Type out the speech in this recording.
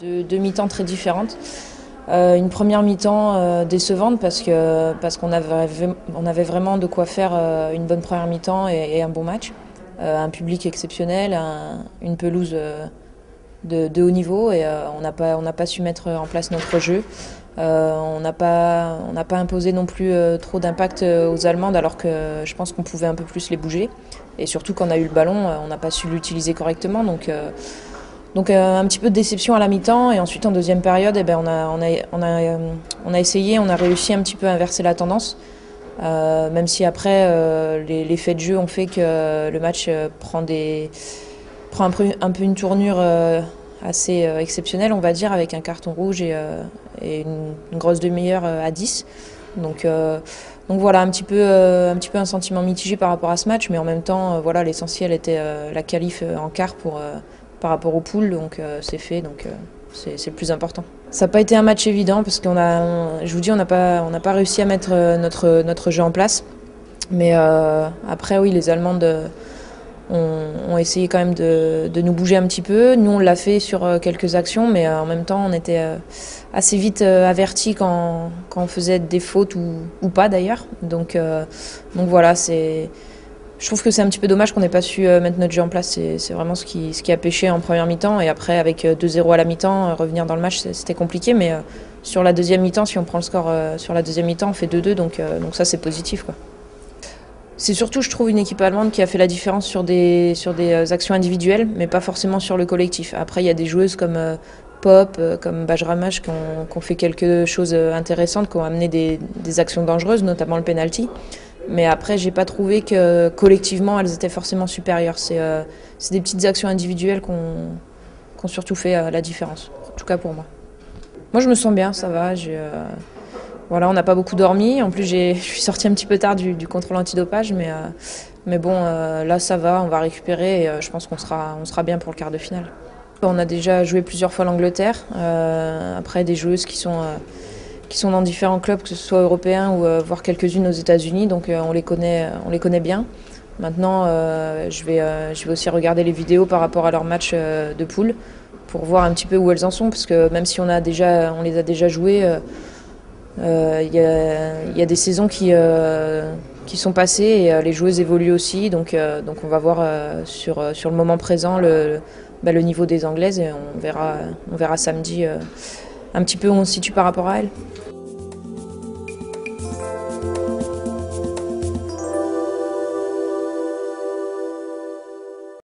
Deux mi-temps très différentes. Une première mi-temps décevante parce qu'on avait vraiment de quoi faire une bonne première mi-temps et un bon match. Un public exceptionnel, une pelouse de haut niveau et on n'a pas su mettre en place notre jeu. On n'a pas imposé non plus trop d'impact aux Allemandes alors que je pense qu'on pouvait un peu plus les bouger. Et surtout quand on a eu le ballon, on n'a pas su l'utiliser correctement. Donc un petit peu de déception à la mi-temps et ensuite en deuxième période, on a essayé, on a réussi un petit peu à inverser la tendance. Même si après les faits de jeu ont fait que le match prend un peu une tournure assez exceptionnelle, on va dire, avec un carton rouge et une grosse demi-heure à 10. Donc voilà, un petit peu un sentiment mitigé par rapport à ce match, mais en même temps, voilà, l'essentiel était la qualif en quart par rapport aux poules, donc c'est fait, donc c'est le plus important. Ça n'a pas été un match évident parce je vous dis, on n'a pas réussi à mettre notre jeu en place. Mais après, oui, les Allemandes ont essayé quand même de nous bouger un petit peu. Nous, on l'a fait sur quelques actions, mais en même temps, on était assez vite avertis quand on faisait des fautes ou pas d'ailleurs. Donc voilà, je trouve que c'est un petit peu dommage qu'on n'ait pas su mettre notre jeu en place. C'est vraiment ce qui a pêché en première mi-temps. Et après, avec 2-0 à la mi-temps, revenir dans le match, c'était compliqué. Mais sur la deuxième mi-temps, si on prend le score sur la deuxième mi-temps, on fait 2-2. Donc ça, c'est positif, quoi. C'est surtout, je trouve, une équipe allemande qui a fait la différence sur des actions individuelles, mais pas forcément sur le collectif. Après, il y a des joueuses comme Pop, comme Bajramash qui ont fait quelque chose d'intéressantes, qui ont amené des actions dangereuses, notamment le penalty. Mais après, j'ai pas trouvé que collectivement, elles étaient forcément supérieures. C'est des petites actions individuelles qui ont surtout fait la différence, en tout cas pour moi. Moi, je me sens bien, ça va. Voilà, on n'a pas beaucoup dormi. En plus, je suis sortie un petit peu tard du contrôle antidopage, mais bon, là, ça va, on va récupérer et je pense qu'on sera bien pour le quart de finale. On a déjà joué plusieurs fois l'Angleterre. Après, des joueuses qui sont dans différents clubs, que ce soit européens ou voire quelques-unes aux États-Unis, donc on les connaît bien. Maintenant, je vais aussi regarder les vidéos par rapport à leur match de poule pour voir un petit peu où elles en sont, parce que même si on les a déjà jouées, il y a des saisons qui sont passées et les joueuses évoluent aussi, donc on va voir sur le moment présent le niveau des Anglaises et on verra samedi un petit peu où on se situe par rapport à elles.